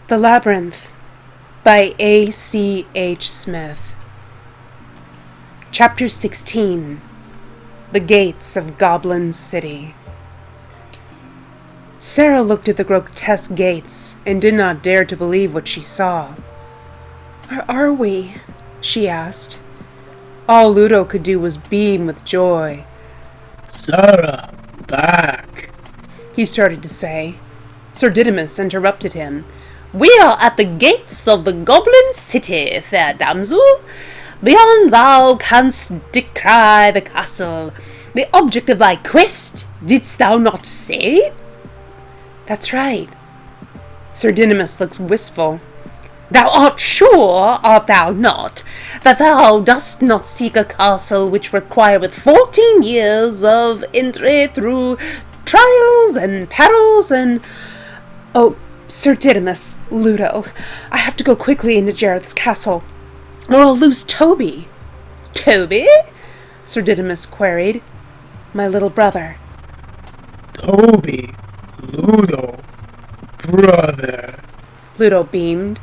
The Labyrinth by ACH Smith. Chapter 16. The Gates of Goblin City. Sarah looked at the grotesque gates and did not dare to believe what she saw. "Where are we?" she asked. All Ludo could do was beam with joy. "Sarah, back," he started to say. Sir Didymus interrupted him. "We are at the gates of the Goblin City, fair damsel. Beyond thou canst descry the castle. The object of thy quest, didst thou not say?" "That's right." Sir Didymus looked wistful. "Thou art sure, art thou not, that thou dost not seek a castle which requireth 14 years of entry through trials and perils and—" "Oh, Sir Didymus, Ludo, I have to go quickly into Jareth's castle, or I'll lose Toby." "Toby?" Sir Didymus queried. "My little brother." "Toby, Ludo, brother," Ludo beamed.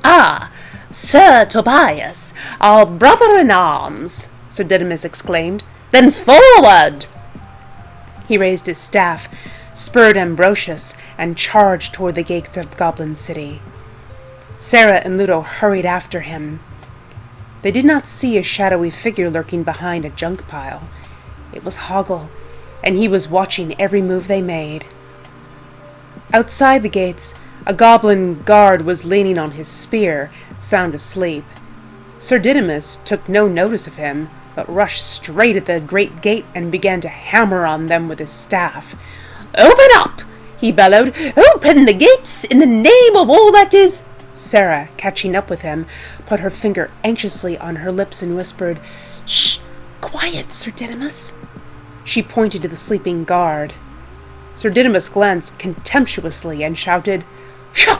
"Ah, Sir Tobias, our brother-in-arms," Sir Didymus exclaimed. "Then forward!" He raised his staff, spurred Ambrosius, and charged toward the gates of Goblin City. Sarah and Ludo hurried after him. They did not see a shadowy figure lurking behind a junk pile. It was Hoggle, and he was watching every move they made. Outside the gates, a goblin guard was leaning on his spear, sound asleep. Sir Didymus took no notice of him, but rushed straight at the great gate and began to hammer on them with his staff. "Open up!" he bellowed. "Open the gates in the name of all that is—" Sarah, catching up with him, put her finger anxiously on her lips and whispered, "Shh! Quiet, Sir Didymus." She pointed to the sleeping guard. Sir Didymus glanced contemptuously and shouted, "Phew!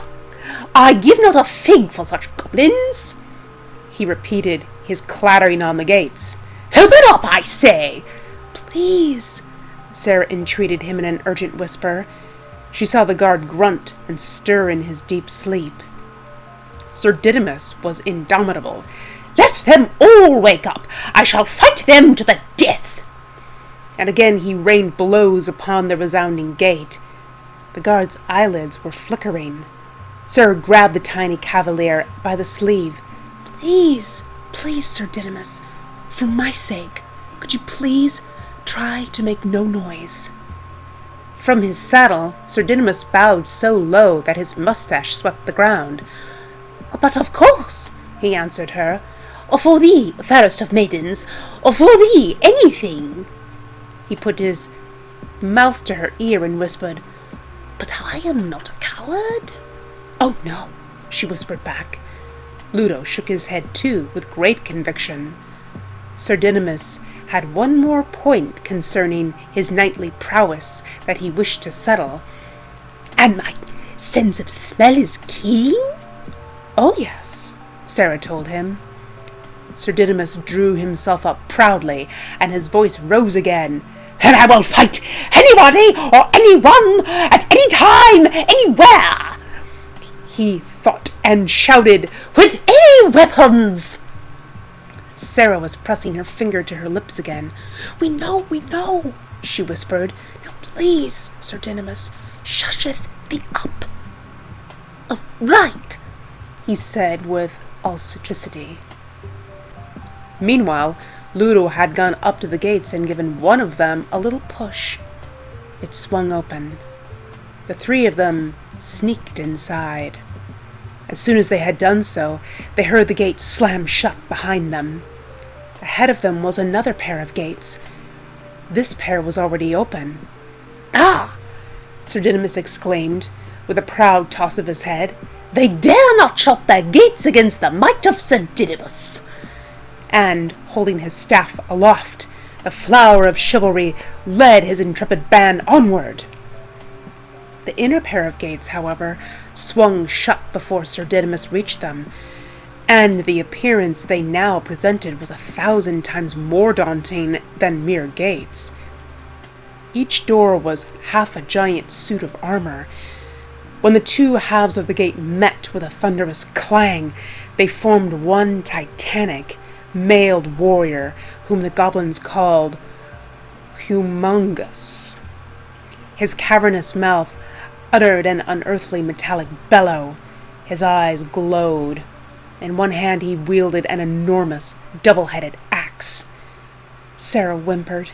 I give not a fig for such goblins!" He repeated, his clattering on the gates. "Open up, I say!" "Please!" Sarah entreated him in an urgent whisper. She saw the guard grunt and stir in his deep sleep. Sir Didymus was indomitable. "Let them all wake up! I shall fight them to the death!" And again he rained blows upon the resounding gate. The guard's eyelids were flickering. Sarah grabbed the tiny cavalier by the sleeve. "Please, please, Sir Didymus, for my sake, could you please try to make no noise?" From his saddle, Sir Didymus bowed so low that his mustache swept the ground. "But of course," he answered her. "For thee, fairest of maidens, for thee, anything." He put his mouth to her ear and whispered, "But I am not a coward." "Oh, no," she whispered back. Ludo shook his head too, with great conviction. Sir Didymus had one more point concerning his knightly prowess that he wished to settle. "And my sense of smell is keen?" "Oh, yes," Sarah told him. Sir Didymus drew himself up proudly, and his voice rose again. "Then I will fight anybody or anyone at any time, anywhere!" He thought and shouted, "With any weapons!" Sarah was pressing her finger to her lips again. We know, she whispered. "Now please, Sir Didymus, shusheth thee up." "Oh, right," he said with all satricity. Meanwhile, Ludo had gone up to the gates and given one of them a little push. It swung open. The three of them sneaked inside. As soon as they had done so, they heard the gate slam shut behind them. Ahead of them was another pair of gates. This pair was already open. "Ah!" Sir Didymus exclaimed, with a proud toss of his head. "They dare not shut their gates against the might of Sir Didymus!" And, holding his staff aloft, the flower of chivalry led his intrepid band onward. The inner pair of gates, however, swung shut before Sir Didymus reached them, and the appearance they now presented was 1,000 times more daunting than mere gates. Each door was half a giant suit of armor, When the two halves of the gate met with a thunderous clang, they formed one titanic, mailed warrior whom the goblins called Humongous. His cavernous mouth uttered an unearthly metallic bellow. His eyes glowed. In one hand he wielded an enormous, double-headed axe. Sarah whimpered.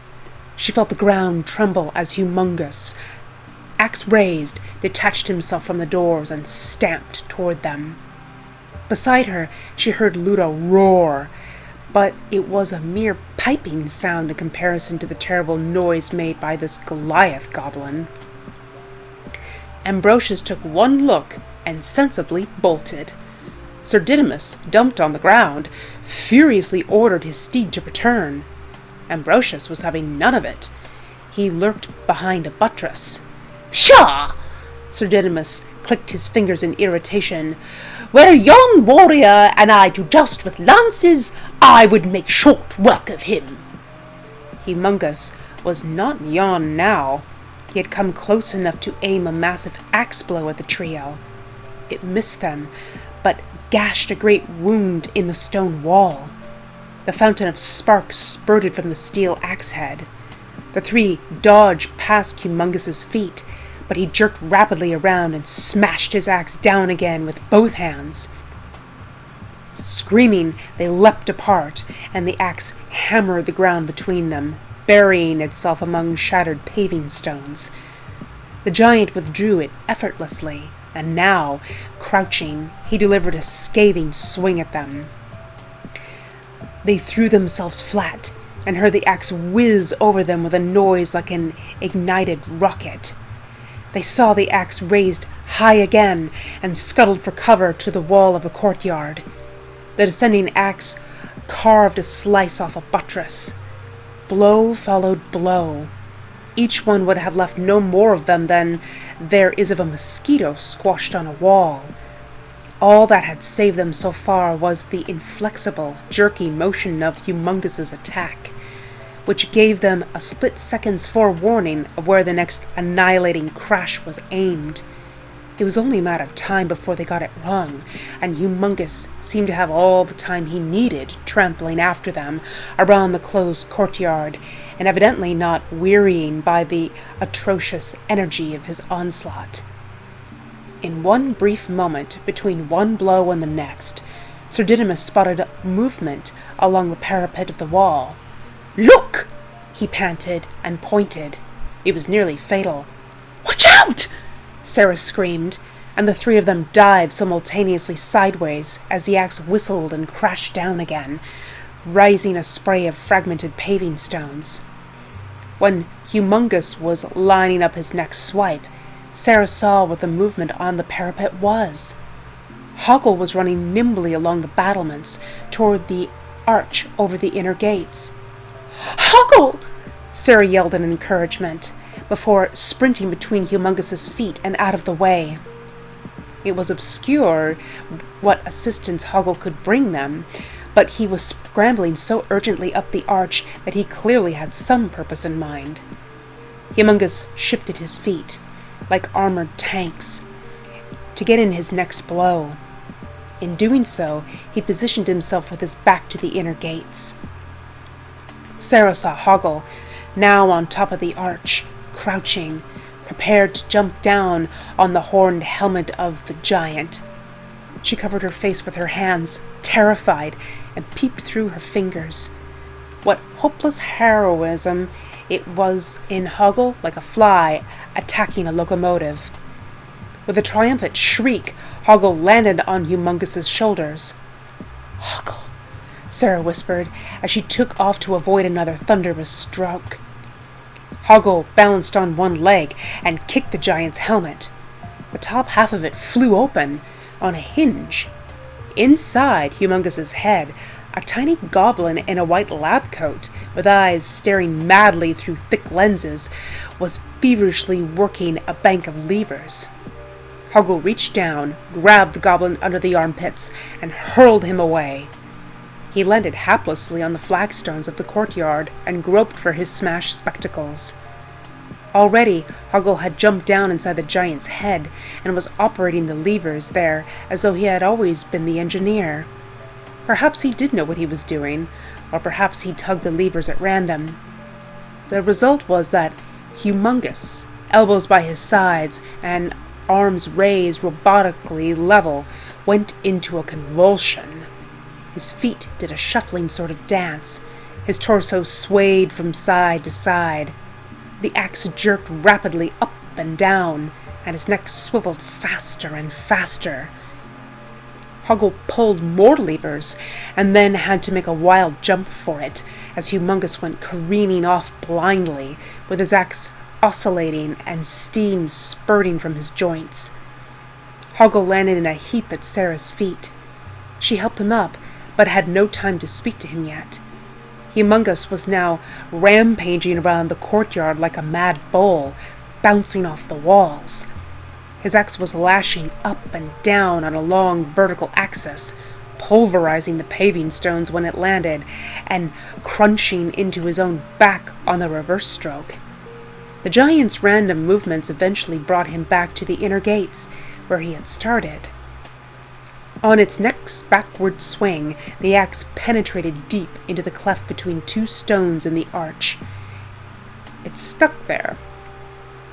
She felt the ground tremble as Humongous, axe raised, detached himself from the doors and stamped toward them. Beside her, she heard Ludo roar, but it was a mere piping sound in comparison to the terrible noise made by this Goliath goblin. Ambrosius took one look and sensibly bolted. Sir Didymus, dumped on the ground, furiously ordered his steed to return. Ambrosius was having none of it. He lurked behind a buttress. Pshaw! Sir Didymus clicked his fingers in irritation. Were yon warrior and I to joust with lances, I would make short work of him. Humongous was not yon now. He had come close enough to aim a massive axe blow at the trio. It missed them, but gashed a great wound in the stone wall. The fountain of sparks spurted from the steel axe head. The three dodged past Humongous's feet, but he jerked rapidly around and smashed his axe down again with both hands. Screaming, they leapt apart, and the axe hammered the ground between them, burying itself among shattered paving stones. The giant withdrew it effortlessly, and now, crouching, he delivered a scathing swing at them. They threw themselves flat, and heard the axe whiz over them with a noise like an ignited rocket. They saw the axe raised high again, and scuttled for cover to the wall of the courtyard. The descending axe carved a slice off a buttress. Blow followed blow. Each one would have left no more of them than there is of a mosquito squashed on a wall. All that had saved them so far was the inflexible, jerky motion of Humongous's attack, which gave them a split second's forewarning of where the next annihilating crash was aimed. It was only a matter of time before they got it wrong, and Humongous seemed to have all the time he needed trampling after them around the closed courtyard, and evidently not wearying by the atrocious energy of his onslaught. In one brief moment, between one blow and the next, Sir Didymus spotted movement along the parapet of the wall. Look! He panted and pointed. It was nearly fatal. Watch out! Sarah screamed, and the three of them dived simultaneously sideways as the axe whistled and crashed down again, rising a spray of fragmented paving stones. When Humongous was lining up his next swipe, Sarah saw what the movement on the parapet was. Hoggle was running nimbly along the battlements toward the arch over the inner gates. Hoggle! Sarah yelled in encouragement, before sprinting between Humongous's feet and out of the way. It was obscure what assistance Hoggle could bring them, but he was scrambling so urgently up the arch that he clearly had some purpose in mind. Humongous shifted his feet, like armored tanks, to get in his next blow. In doing so, he positioned himself with his back to the inner gates. Sarah saw Hoggle, now on top of the arch, crouching, prepared to jump down on the horned helmet of the giant. She covered her face with her hands, terrified, and peeped through her fingers. What hopeless heroism it was in Hoggle, like a fly attacking a locomotive. With a triumphant shriek, Hoggle landed on Humongous's shoulders. Hoggle, Sarah whispered, as she took off to avoid another thunderous stroke. Hoggle balanced on one leg and kicked the giant's helmet. The top half of it flew open, on a hinge. Inside Humongous's head, a tiny goblin in a white lab coat, with eyes staring madly through thick lenses, was feverishly working a bank of levers. Hoggle reached down, grabbed the goblin under the armpits, and hurled him away. He landed haplessly on the flagstones of the courtyard and groped for his smashed spectacles. Already, Hoggle had jumped down inside the giant's head and was operating the levers there as though he had always been the engineer. Perhaps he did know what he was doing, or perhaps he tugged the levers at random. The result was that humongous, elbows by his sides and arms raised robotically level, went into a convulsion. His feet did a shuffling sort of dance. His torso swayed from side to side. The axe jerked rapidly up and down, and his neck swiveled faster and faster. Hoggle pulled more levers, and then had to make a wild jump for it, as Humongous went careening off blindly, with his axe oscillating and steam spurting from his joints. Hoggle landed in a heap at Sarah's feet. She helped him up, but had no time to speak to him yet. Humongous was now rampaging around the courtyard like a mad bull, bouncing off the walls. His axe was lashing up and down on a long vertical axis, pulverizing the paving stones when it landed, and crunching into his own back on the reverse stroke. The giant's random movements eventually brought him back to the inner gates, where he had started. On its next backward swing, the axe penetrated deep into the cleft between two stones in the arch. It stuck there.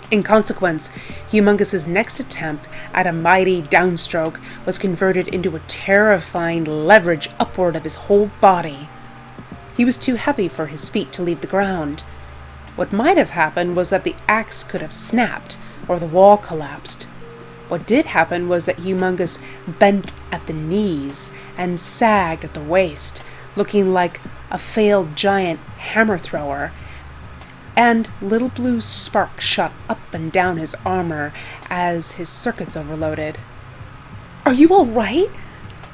In consequence, Humongous's next attempt at a mighty downstroke was converted into a terrifying leverage upward of his whole body. He was too heavy for his feet to leave the ground. What might have happened was that the axe could have snapped, or the wall collapsed. What did happen was that Humongous bent at the knees and sagged at the waist, looking like a failed giant hammer thrower, and little blue sparks shot up and down his armor as his circuits overloaded. "Are you all right?"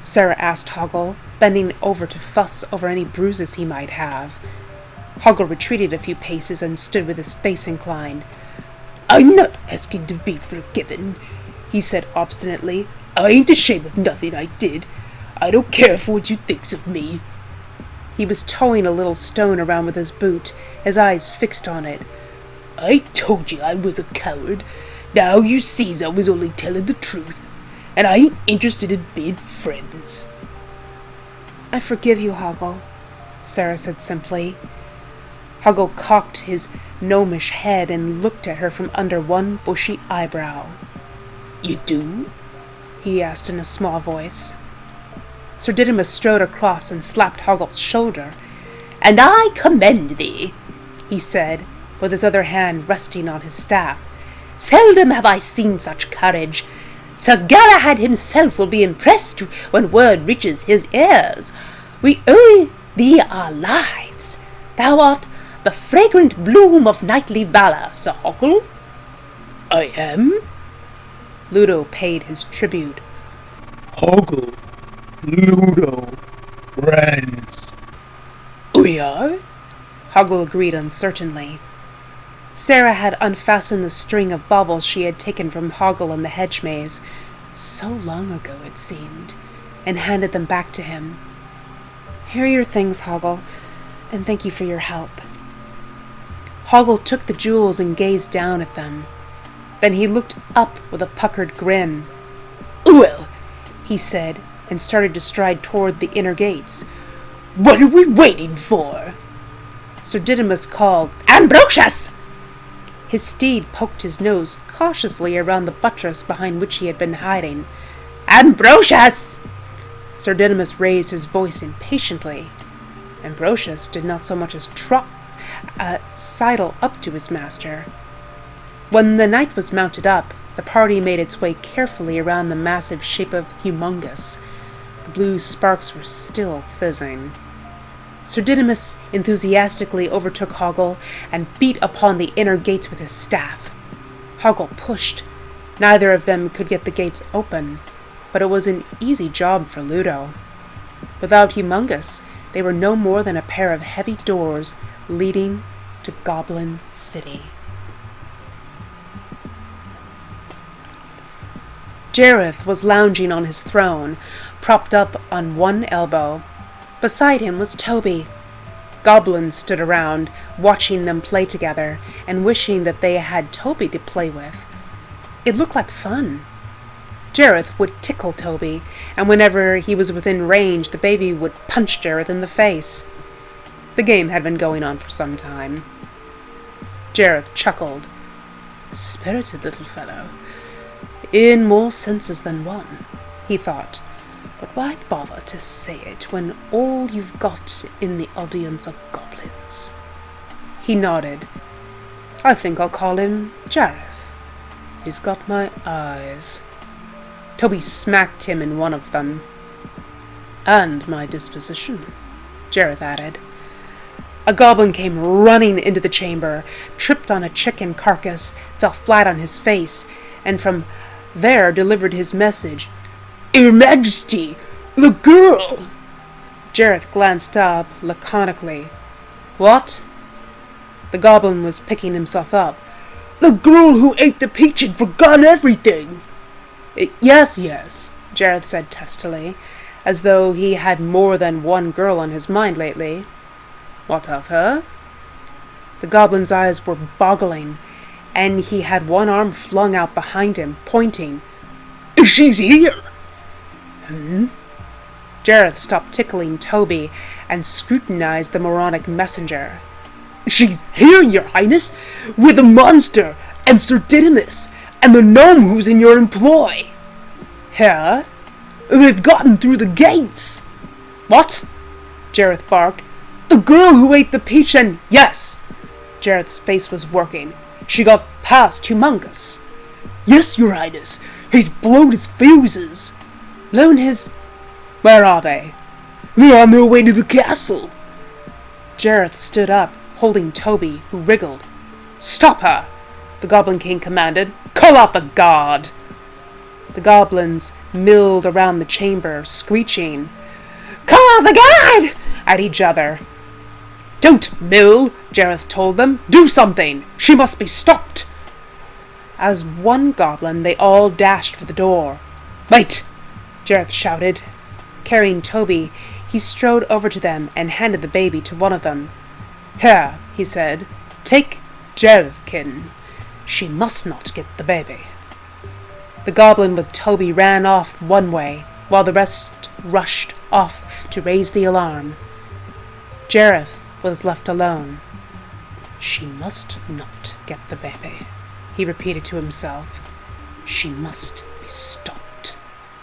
Sarah asked Hoggle, bending over to fuss over any bruises he might have. Hoggle retreated a few paces and stood with his face inclined. "I'm not asking to be forgiven," he said obstinately. "I ain't ashamed of nothing I did. I don't care for what you thinks of me." He was towing a little stone around with his boot, his eyes fixed on it. "I told you I was a coward. Now you sees I was only telling the truth, and I ain't interested in being friends." "I forgive you, Hoggle," Sarah said simply. Hoggle cocked his gnomish head and looked at her from under one bushy eyebrow. "You do?" he asked in a small voice. Sir Didymus strode across and slapped Hoggle's shoulder. "And I commend thee," he said, with his other hand resting on his staff. "Seldom have I seen such courage. Sir Galahad himself will be impressed when word reaches his ears. We owe thee our lives. Thou art the fragrant bloom of knightly valor, Sir Hoggle." "I am?" Ludo paid his tribute. "Hoggle, Ludo, friends." "We are?" Hoggle agreed uncertainly. Sarah had unfastened the string of baubles she had taken from Hoggle in the hedge maze, so long ago it seemed, and handed them back to him. "Here are your things, Hoggle, and thank you for your help." Hoggle took the jewels and gazed down at them. Then he looked up with a puckered grin. "Well," he said, and started to stride toward the inner gates. "What are we waiting for?" Sir Didymus called, "Ambrosius!" His steed poked his nose cautiously around the buttress behind which he had been hiding. "Ambrosius!" Sir Didymus raised his voice impatiently. Ambrosius did not so much as sidle up to his master. When the knight was mounted up, the party made its way carefully around the massive shape of Humongous. The blue sparks were still fizzing. Sir Didymus enthusiastically overtook Hoggle and beat upon the inner gates with his staff. Hoggle pushed. Neither of them could get the gates open, but it was an easy job for Ludo. Without Humongous, they were no more than a pair of heavy doors leading to Goblin City. Jareth was lounging on his throne, propped up on one elbow. Beside him was Toby. Goblins stood around, watching them play together, and wishing that they had Toby to play with. It looked like fun. Jareth would tickle Toby, and whenever he was within range, the baby would punch Jareth in the face. The game had been going on for some time. Jareth chuckled. Spirited little fellow. In more senses than one, he thought. But why bother to say it when all you've got in the audience are goblins? He nodded. I think I'll call him Jareth. He's got my eyes. Toby smacked him in one of them. And my disposition, Jareth added. A goblin came running into the chamber, tripped on a chicken carcass, fell flat on his face, and from there delivered his message. Your Majesty, the girl! Jareth glanced up laconically. What? The goblin was picking himself up. The girl who ate the peach and forgot everything! Yes, Jareth said testily, as though he had more than one girl on his mind lately. What of her? The goblin's eyes were boggling, and he had one arm flung out behind him, pointing. She's here! Jareth stopped tickling Toby and scrutinized the moronic messenger. She's here, your highness, with the monster and Sir Didymus and the gnome who's in your employ. Here? They've gotten through the gates. What? Jareth barked. The girl who ate the peach and... Yes! Jareth's face was working. She got past Humongous. Yes, your highness. He's blown his fuses. Blown his... Where are they? They're on their way to the castle. Jareth stood up, holding Toby, who wriggled. Stop her! The Goblin King commanded. Call out the guard! The goblins milled around the chamber, screeching. Call out the guard! At each other. Don't mill, Jareth told them. Do something! She must be stopped! As one goblin, they all dashed for the door. Wait! Jareth shouted. Carrying Toby, he strode over to them and handed the baby to one of them. Here, he said. Take Jarethkin. She must not get the baby. The goblin with Toby ran off one way, while the rest rushed off to raise the alarm. Jareth was left alone. She must not get the baby, he repeated to himself. She must be stopped.